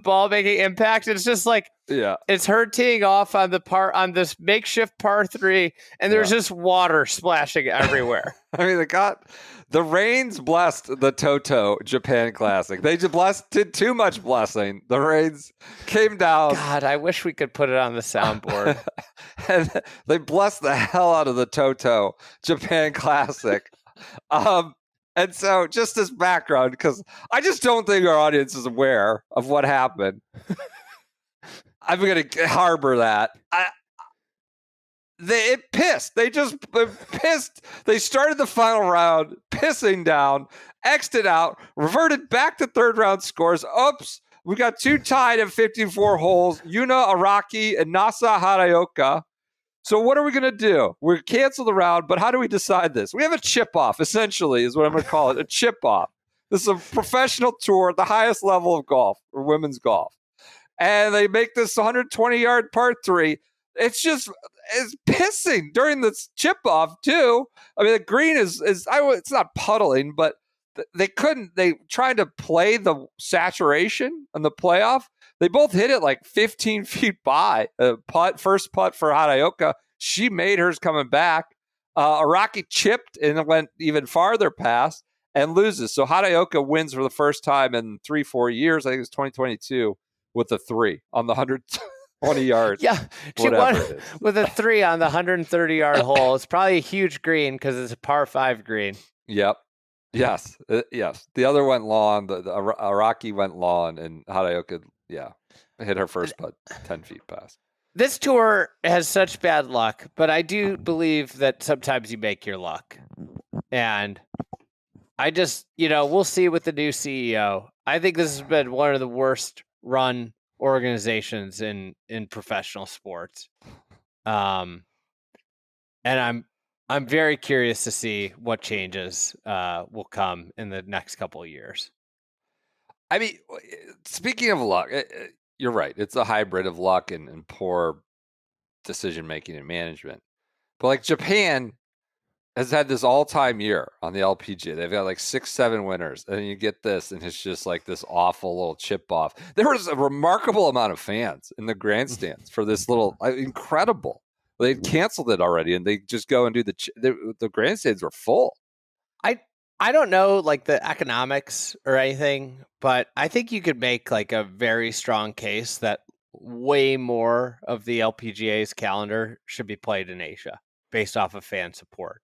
B: ball making impact? It's just like, it's her teeing off on this makeshift par 3, and there's just water splashing everywhere.
A: I mean, the rains blessed the Toto Japan Classic. They just did too much blessing. The rains came down.
B: God, I wish we could put it on the soundboard.
A: And they blessed the hell out of the Toto Japan Classic. And so, just this background, because I just don't think our audience is aware of what happened. I'm going to harbor that. It pissed. They just pissed. They started the final round pissing down, X'd it out, reverted back to third round scores. Oops. We got 2 tied at 54 holes. Yuna Araki and Nasa Haraoka So what are we going to do? We're cancel the round, but how do we decide this? We have a chip off, essentially, is what I'm going to call it, a chip off. This is a professional tour at the highest level of golf, or women's golf. And they make this 120-yard par 3. It's pissing during this chip off, too. I mean, the green it's not puddling, but they tried to play the saturation on the playoff. They both hit it like 15 feet by. First putt for Haraoka. She made hers coming back. Araki chipped and went even farther past and loses. So Haraoka wins for the first time in 3-4 years. I think it's 2022 with a 3 on the 120 yards.
B: Yeah, she won with a 3 on the 130-yard hole. It's probably a huge green because it's a par 5 green.
A: Yep. Yes. Yes. The other went long. The Araki went long, and Haraoka, hit her first putt 10 feet past.
B: This tour has such bad luck, but I do believe that sometimes you make your luck. And I just, we'll see with the new CEO. I think this has been one of the worst run organizations in professional sports. And I'm very curious to see what changes will come in the next couple of years.
A: I mean, speaking of luck, you're right. It's a hybrid of luck and poor decision-making and management. But like Japan has had this all-time year on the LPGA. They've got like 6-7 winners. And you get this, and it's just like this awful little chip off. There was a remarkable amount of fans in the grandstands for this little incredible. They'd canceled it already, and they just go and do the grandstands were full.
B: I don't know like the economics or anything, but I think you could make like a very strong case that way more of the LPGA's calendar should be played in Asia based off of fan support.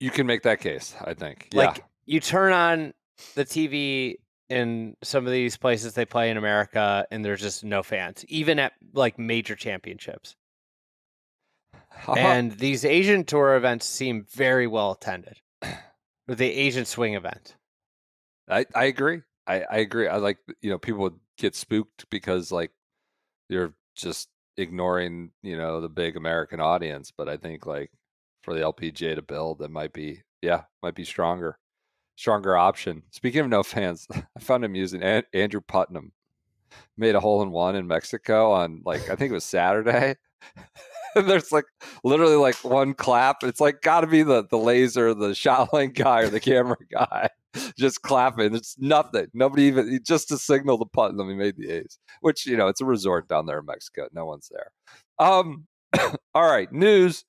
A: You can make that case, I think.
B: Like you turn on the TV in some of these places they play in America, and there's just no fans, even at like major championships. And these Asian tour events seem very well attended. Or the Asian swing event.
A: I agree. I agree. I like, people would get spooked because like you're just ignoring, the big American audience. But I think like for the LPGA to build, it might be stronger option. Speaking of no fans, I found amusing. Andrew Putnam made a hole-in-one in Mexico on I think it was Saturday. And there's like literally like one clap. It's like got to be the laser, the shot lane guy or the camera guy just clapping. It's nothing. Nobody even just to signal the putt, and then he made the ace. Which it's a resort down there in Mexico. No one's there. All right, news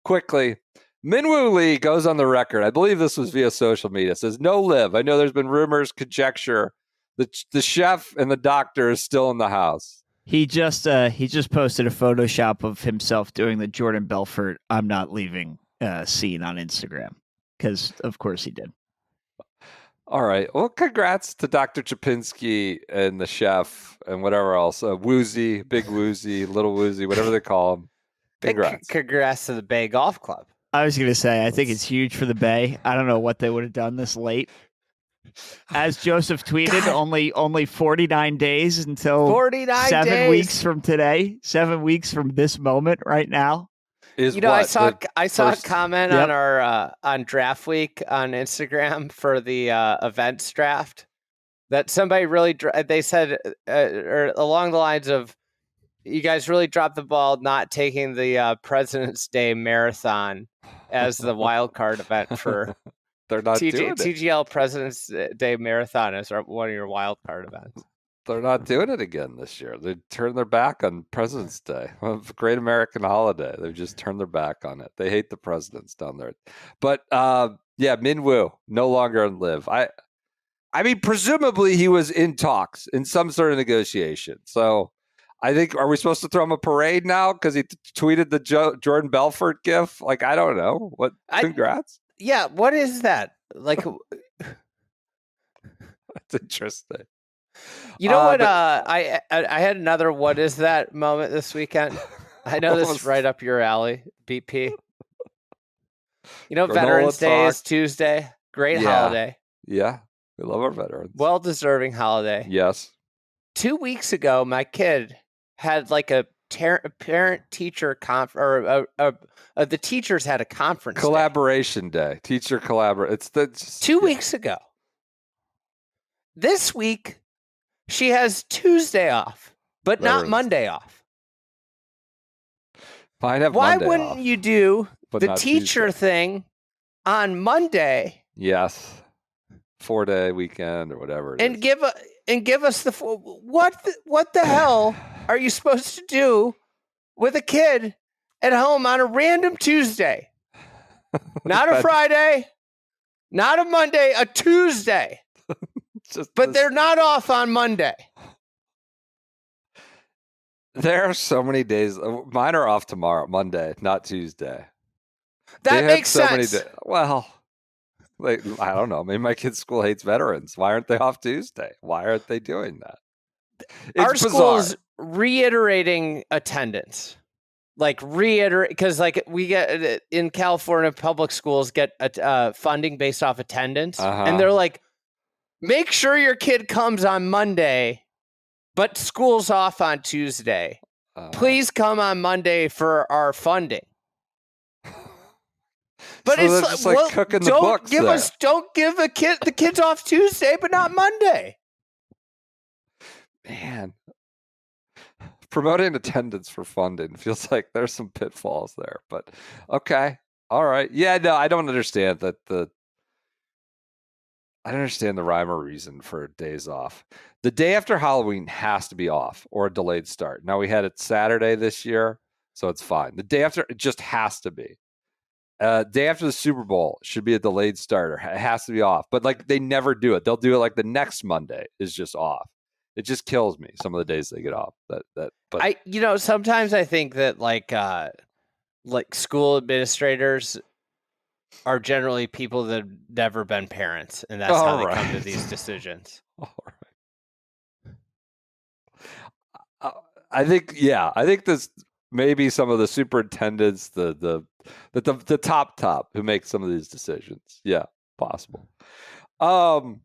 A: quickly. Minwoo Lee goes on the record. I believe this was via social media. Says no live. I know there's been rumors, conjecture. The chef and the doctor is still in the house.
C: He just posted a Photoshop of himself doing the Jordan Belfort "I'm not leaving" scene on Instagram because, of course, he did.
A: All right. Well, congrats to Dr. Chipinski and the chef and whatever else. Woozy, Big Woozy, Little Woozy, whatever they call him. Congrats.
B: Congrats to the Bay Golf Club.
C: I was going to say, I think it's huge for the Bay. I don't know what they would have done this late. As Joseph tweeted, only 49 days until
B: 49
C: 7
B: days.
C: weeks from today, 7 weeks from this moment right now.
B: I saw a comment on our on draft week on Instagram for the events draft that somebody really they said or along the lines of, you guys really dropped the ball not taking the President's Day Marathon as the wild card event for
A: they're not doing it.
B: TGL President's Day Marathon is one of your wild card events.
A: They're not doing it again this year. They turned their back on President's Day, a great American holiday. They've just turned their back on it. They hate the presidents down there. But Minwoo no longer on live. I mean, presumably he was in talks in some sort of negotiation. So I think, are we supposed to throw him a parade now because he tweeted the Jordan Belfort gif? Like, I don't know. What? Congrats.
B: Yeah. What is that? Like,
A: that's interesting.
B: You know what? I had another "what is that" moment this weekend. I know this is right up your alley, BP. Veterans Day is Tuesday. Great holiday.
A: Yeah, we love our veterans.
B: Well-deserving holiday.
A: Yes.
B: 2 weeks ago, my kid had like a parent-teacher conference, or the teachers had a conference
A: Collaboration day. Teacher collaborate. It's the
B: 2 weeks ago. This week, she has Tuesday off, but not Monday off.
A: Fine, have
B: Why
A: Monday
B: wouldn't
A: off,
B: you do
A: but
B: the
A: not
B: teacher
A: Tuesday.
B: thing on Monday?
A: Yes. 4-day weekend or whatever it
B: and
A: is.
B: give us what the hell are you supposed to do with a kid at home on a random Tuesday? Not a Friday, not a Monday, a Tuesday. But they're not off on Monday.
A: There are so many days. Mine are off tomorrow, Monday, not Tuesday.
B: That makes sense.
A: Well, like, I don't know. Maybe my kid's school hates veterans. Why aren't they off Tuesday? Why aren't they doing that?
B: Our school's reiterating attendance. Because we get in California, public schools get funding based off attendance. And they're like, make sure your kid comes on Monday, but school's off on Tuesday. Please come on Monday for our funding. But
A: so it's just like cooking the books.
B: Don't give the kids off Tuesday, but not Monday.
A: Man, promoting attendance for funding feels like there's some pitfalls there. But okay, all right, yeah, no, I don't understand that I don't understand the rhyme or reason for days off. The day after Halloween has to be off or a delayed start. Now we had it Saturday this year, so it's fine. The day after, it just has to be. Day after the Super Bowl should be a delayed starter. It has to be off. But like they never do it. They'll do it like the next Monday is just off. It just kills me some of the days they get off. But
B: sometimes I think that like school administrators are generally people that have never been parents, and that's how they come to these decisions.
A: All right. I think this maybe some of the superintendents, the top who make some of these decisions. Yeah, possible. Other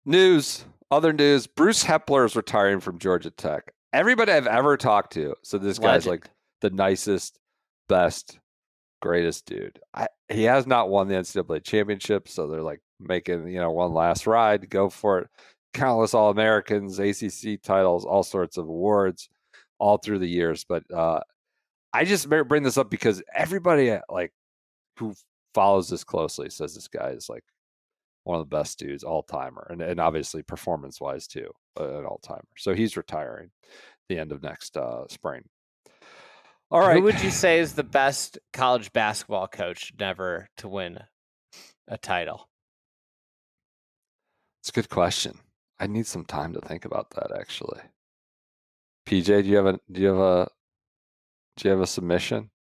A: news. Bruce Hepler is retiring from Georgia Tech. Everybody I've ever talked to said this guy's like the nicest, best, greatest dude. He has not won the NCAA championship, so they're like making one last ride. Go for it. Countless All-Americans, ACC titles, all sorts of awards, all through the years. But I just bring this up because everybody like who follows this closely says this guy is like one of the best dudes, all-timer, and obviously performance-wise too, an all-timer. So he's retiring the end of next spring. All right.
B: Who would you say is the best college basketball coach never to win a title?
A: It's a good question. I need some time to think about that, actually. PJ, do you have a submission?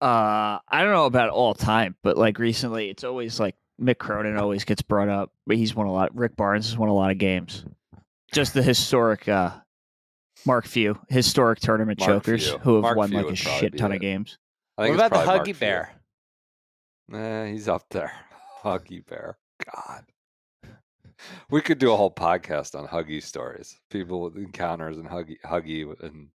C: I don't know about all time, but like recently, it's always like Mick Cronin always gets brought up, but he's won a lot. Rick Barnes has won a lot of games. Just the historic Mark Few, historic tournament chokers who have won like a shit ton of games.
B: What about the Huggy Bear?
A: He's up there. Huggy Bear. God. We could do a whole podcast on Huggy stories. People with encounters and Huggy and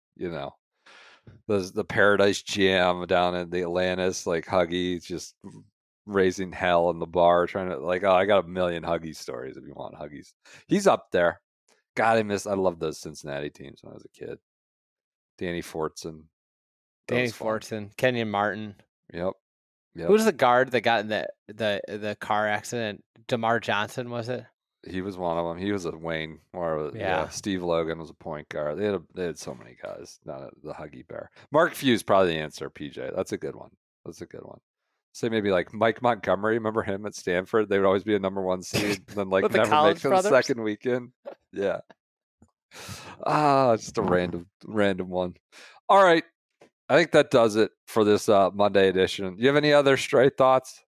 A: the Paradise Jam down in the Atlantis, like Huggy just raising hell in the bar, trying to I got a million Huggy stories if you want Huggies. He's up there. God, I love those Cincinnati teams when I was a kid. Danny Fortson,
B: Kenyon Martin.
A: Yep.
B: Who was the guard that got in the car accident? DeMar Johnson, was it?
A: He was one of them. He was a Wayne, Steve Logan was a point guard. They had so many guys. Not the Huggy Bear. Mark Few is probably the answer. PJ, that's a good one. Say maybe like Mike Montgomery. Remember him at Stanford? They would always be a number one seed, and then like never make the second weekend. Yeah. Just a random one. All right. I think that does it for this Monday edition. Do you have any other stray thoughts?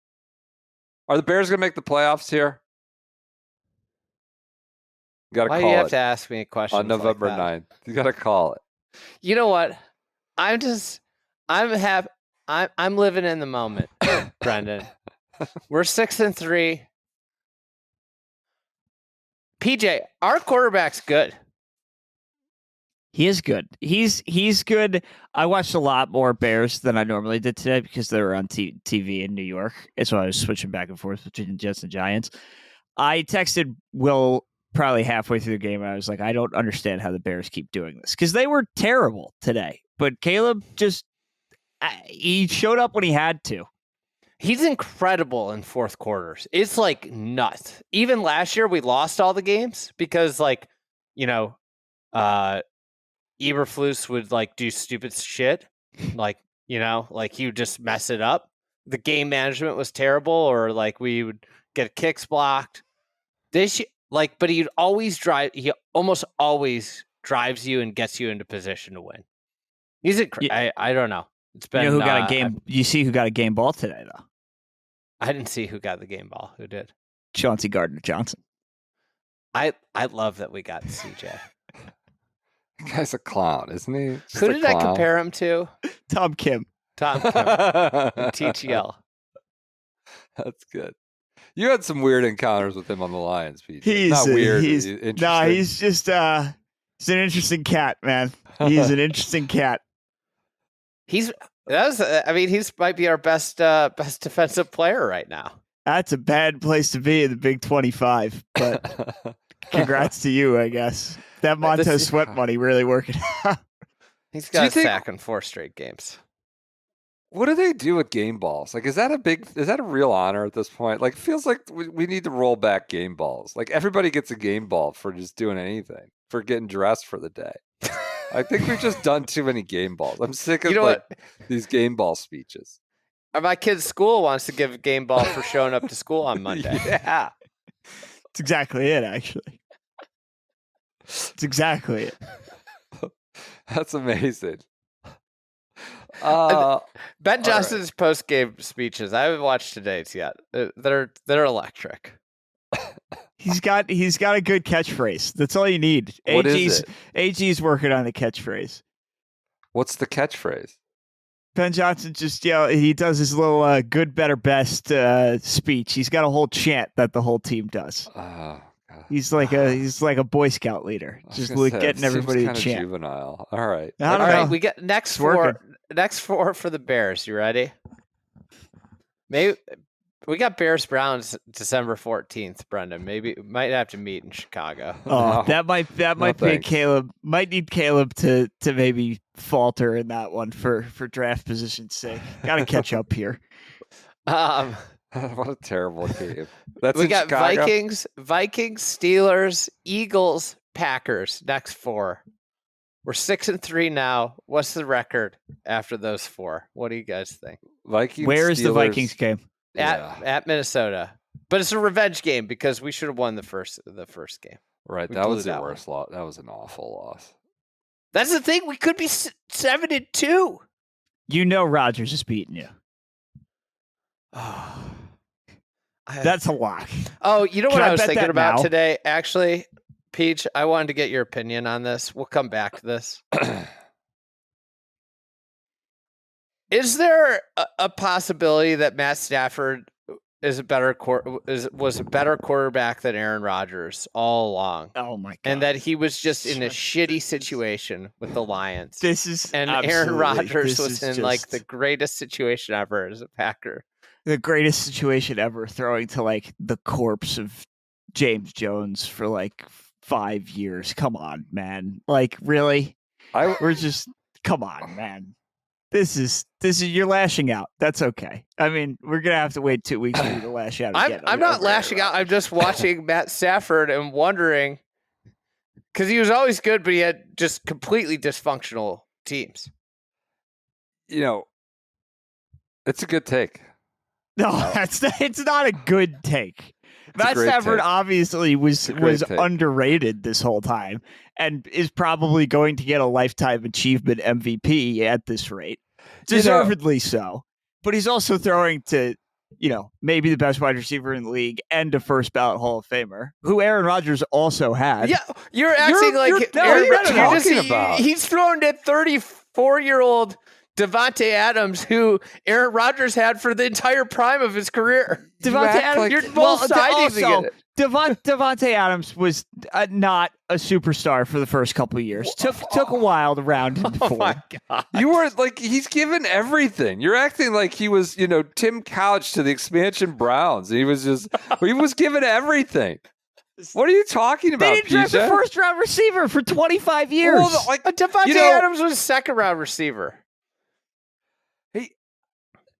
A: Are the Bears going to make the playoffs here? You got to call it.
B: Why do you have to ask me a question
A: on November 9th? You got to call it.
B: You know what? I'm happy. I'm living in the moment, Brendan. We're 6-3. PJ, our quarterback's good.
C: He is good. He's good. I watched a lot more Bears than I normally did today because they were on TV in New York. So I was switching back and forth between the Jets and Giants. I texted Will probably halfway through the game, and I was like, I don't understand how the Bears keep doing this because they were terrible today. But Caleb he showed up when he had to.
B: He's incredible in fourth quarters. It's like nuts. Even last year, we lost all the games because, Eberflus would do stupid shit, he would just mess it up. The game management was terrible, or we would get kicks blocked. But he'd always drive. He almost always drives you and gets you into position to win. I don't know. It's been
C: who got a game. You see who got a game ball today, though.
B: I didn't see who got the game ball. Who did?
C: Chauncey Gardner-Johnson.
B: I love that we got CJ.
A: The guy's a clown, isn't he?
B: Who did I compare him to?
C: Tom Kim.
B: TGL.
A: That's good. You had some weird encounters with him on the Lions, PJ.
C: He's
A: not weird.
C: He's just he's an interesting cat, man. He's an interesting cat.
B: He might be our best defensive player right now.
C: That's a bad place to be in the Big 25, but congrats to you, I guess. That Montez Sweat money really working out.
B: He's got a sack in 4 straight games.
A: What do they do with game balls? Is that a real honor at this point? It feels like we need to roll back game balls. Everybody gets a game ball for just doing anything, for getting dressed for the day. I think we've just done too many game balls. I'm sick of these game ball speeches.
B: My kid's school wants to give a game ball for showing up to school on Monday.
A: Yeah.
C: That's exactly it, actually. That's exactly it.
A: That's amazing.
B: Ben Johnson's post-game speeches. I haven't watched today's yet. They're electric.
C: He's got a good catchphrase. That's all you need.
A: What is it?
C: AG's working on a catchphrase.
A: What's the catchphrase?
C: Ben Johnson just he does his little good, better, best speech. He's got a whole chant that the whole team does.
A: God.
C: He's like a Boy Scout leader, just getting everybody to chant.
A: Juvenile. All right.
C: All
B: right. We get next four for the Bears. You ready? Maybe we got Bears Browns December 14th, Brendan. Maybe might have to meet in Chicago.
C: Oh, that might be Caleb. Might need Caleb to maybe falter in that one for draft position's sake. Got to catch up here.
A: What a terrible game.
B: We got
A: Chicago?
B: Vikings, Steelers, Eagles, Packers. Next 4. We're 6-3 now. What's the record after those 4? What do you guys think?
A: Vikings.
C: Where is the Vikings game?
B: At Minnesota, but it's a revenge game because we should have won the first game.
A: Right, that was the worst loss. That was an awful loss.
B: That's the thing. We could be 7-2.
C: Rodgers is beating you. That's a lock.
B: Oh, you know what I was thinking about
C: now?
B: today? Actually, Peach, I wanted to get your opinion on this. We'll come back to this. Is there a possibility that Matt Stafford was a better quarterback than Aaron Rodgers all along?
C: Oh my god!
B: And that he was just in a shitty situation with the Lions. Aaron Rodgers was in the greatest situation ever as a Packer.
C: The greatest situation ever, throwing to the corpse of James Jones for 5 years. Come on, man! Really? Come on, man. This is you're lashing out. That's okay. I mean, we're gonna have to wait 2 weeks for you to lash out again.
B: I'm not lashing out. I'm just watching Matt Stafford and wondering because he was always good, but he had just completely dysfunctional teams.
C: Oh.
A: It's a good take.
C: No, it's not a good take. Matt Stafford obviously was underrated this whole time and is probably going to get a lifetime achievement MVP at this rate. Deservedly so. But he's also throwing to, maybe the best wide receiver in the league and a first ballot Hall of Famer, who Aaron Rodgers also had.
B: Yeah, you're acting he's thrown to 34-year-old Devontae Adams, who Aaron Rodgers had for the entire prime of his career.
C: Devontae Adams,
B: you're both siding it.
C: Devontae Adams was not a superstar for the first couple of years. Took a while to round into form.
B: Oh my god!
A: You were like, he's given everything. You're acting like he was, Tim Couch to the expansion Browns. He was given everything. What are you talking about?
C: They didn't draft a first-round receiver for 25 years.
A: Well, like,
B: Devontae Adams was a second-round receiver.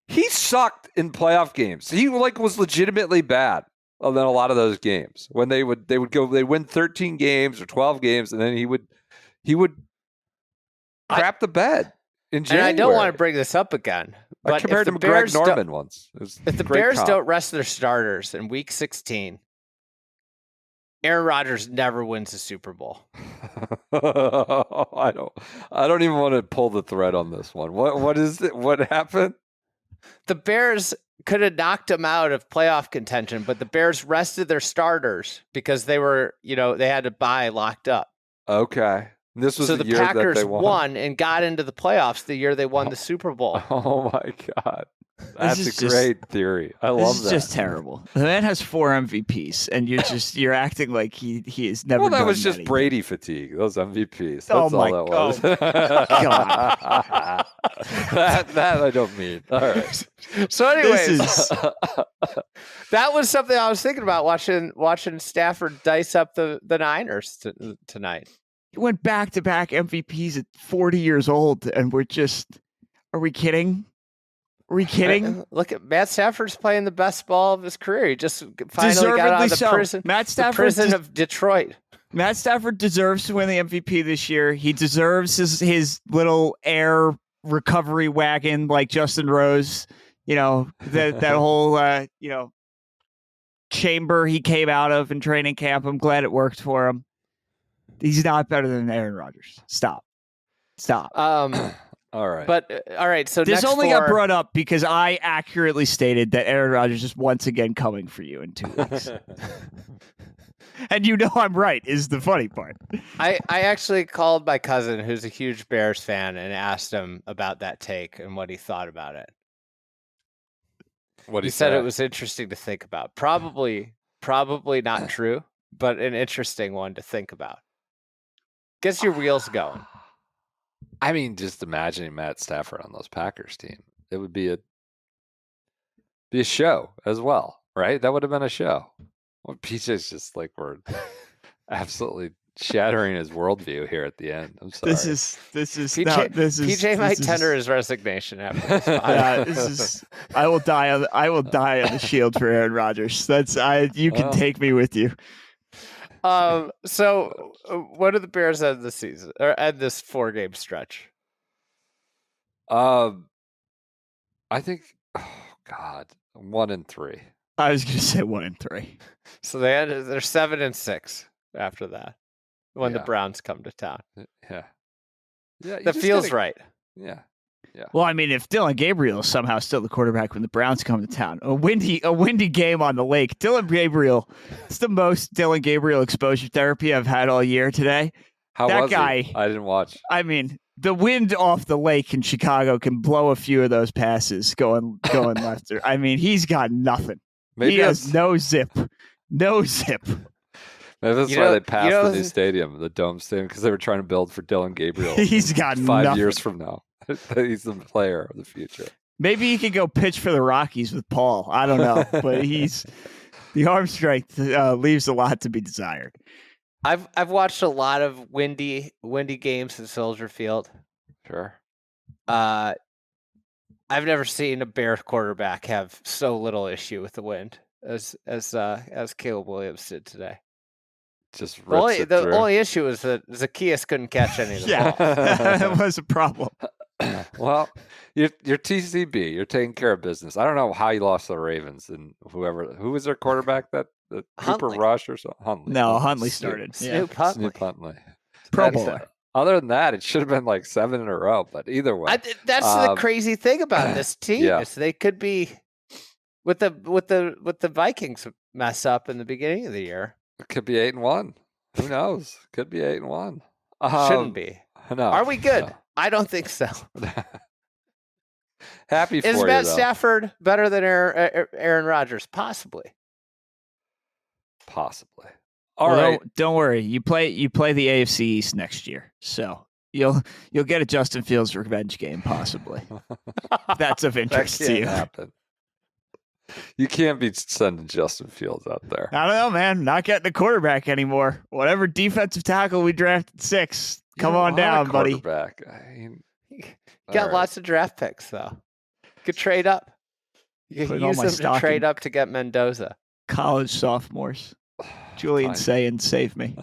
A: He sucked in playoff games. He was legitimately bad in a lot of those games when they would win 13 games or 12 games, and then he would crap the bed in January.
B: And I don't want to bring this up again, but
A: I compared him to Greg Norman once.
B: If the Bears don't rest their starters in Week 16, Aaron Rodgers never wins a Super Bowl.
A: I don't even want to pull the thread on this one. What is it? What happened?
B: The Bears could have knocked him out of playoff contention, but the Bears rested their starters because they were, they had to buy locked up.
A: Okay. This was
B: so
A: the
B: the
A: year
B: Packers
A: that they won
B: and got into the playoffs the year they won the Super Bowl.
A: Oh my God. That's a great theory. I love that.
C: This is just terrible. The man has 4 MVPs, and you're acting like he is never.
A: Well, that
C: done
A: was just
C: anything.
A: Brady fatigue. Those MVPs. That's
C: Oh
A: all
C: my
A: that was.
C: God.
A: that I don't mean. All right.
B: So, anyways,
C: That
B: was something I was thinking about watching Stafford dice up the Niners tonight.
C: He went back-to-back MVPs at 40 years old, and are we kidding? Are we kidding?
B: Look at Matt Stafford's playing the best ball of his career. He just finally
C: Deservedly
B: got out of the
C: so.
B: prison.
C: Matt Stafford
B: the prison of Detroit.
C: Matt Stafford deserves to win the MVP this year. He deserves his little air recovery wagon like Justin Rose. That whole chamber he came out of in training camp. I'm glad it worked for him. He's not better than Aaron Rodgers. Stop.
A: All right.
B: But all right. So
C: this
B: next
C: only
B: four,
C: got brought up because I accurately stated that Aaron Rodgers is once again coming for you in 2 weeks. And I'm right, is the funny part.
B: I actually called my cousin, who's a huge Bears fan, and asked him about that take and what he thought about it.
A: What
B: he said it was interesting to think about. Probably not true, but an interesting one to think about. Gets your wheels going.
A: I mean, just imagining Matt Stafford on those Packers team, it would be a show as well, right? That would have been a show. Well, PJ's just like we're absolutely shattering his worldview here at the end. I'm sorry.
B: PJ might tender his resignation after this.
C: I will die on the shield for Aaron Rodgers. You can take me with you.
B: So what do the Bears end the season or end this 4-game stretch?
A: I think 1-3.
C: I was going to say 1-3.
B: So they're 7-6 after that when the Browns come to town.
A: Yeah.
B: That feels right.
A: Yeah. Yeah.
C: Well, I mean, if Dylan Gabriel is somehow still the quarterback when the Browns come to town, a windy game on the lake. Dylan Gabriel, it's the most Dylan Gabriel exposure therapy I've had all year today.
A: How
C: that
A: was
C: guy?
A: He? I didn't watch.
C: I mean, the wind off the lake in Chicago can blow a few of those passes going left. I mean, he's got nothing. He has no zip. No zip.
A: Maybe that's why they passed the new stadium, the Dome Stadium, because they were trying to build for Dylan Gabriel.
C: He's got
A: 5 years from now. He's the player of the future.
C: Maybe he could go pitch for the Rockies with Paul. I don't know, but the arm strength leaves a lot to be desired.
B: I've watched a lot of windy games at Soldier Field.
A: Sure.
B: I've never seen a Bears quarterback have so little issue with the wind as Caleb Williams did today.
A: Just
B: the only issue is that Zacchaeus couldn't catch any of the balls.
C: That was a problem.
A: Well, you're TCB. You're taking care of business. I don't know how you lost the Ravens and who was their quarterback? That Cooper Rush or something? Huntley.
C: No, Huntley started.
B: Snoop Huntley.
C: Pro Bowler.
A: Other than that, it should have been like 7 in a row. But either way,
B: that's the crazy thing about this team is they could be with the Vikings mess up in the beginning of the year.
A: It could be 8-1. Who knows? Could be 8-1.
B: Shouldn't be.
A: No.
B: Are we good?
A: No.
B: I don't think so.
A: Happy for you,
B: Is Matt
A: though.
B: Stafford better than Aaron Rodgers? Possibly.
A: Possibly. All right.
C: Don't worry. You play the AFC East next year, so you'll get a Justin Fields revenge game possibly. If that's of interest
A: That
C: to
A: can't
C: you.
A: happen. You can't be sending Justin Fields out there.
C: I don't know, man. Not getting the quarterback anymore. Whatever defensive tackle we drafted 6. Come on down, buddy.
A: Quarterback. I mean,
B: Got lots of draft picks though. You could trade up. You could use them to trade up to get Mendoza.
C: College sophomores. Julian saying, save me.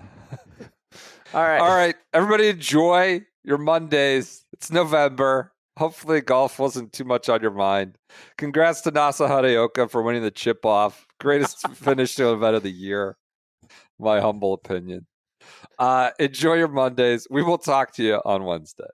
B: All right.
A: Everybody enjoy your Mondays. It's November. Hopefully golf wasn't too much on your mind. Congrats to Nasa Haraoka for winning the chip off. Greatest finish to an event of the year. My humble opinion. Enjoy your Mondays. We will talk to you on Wednesday.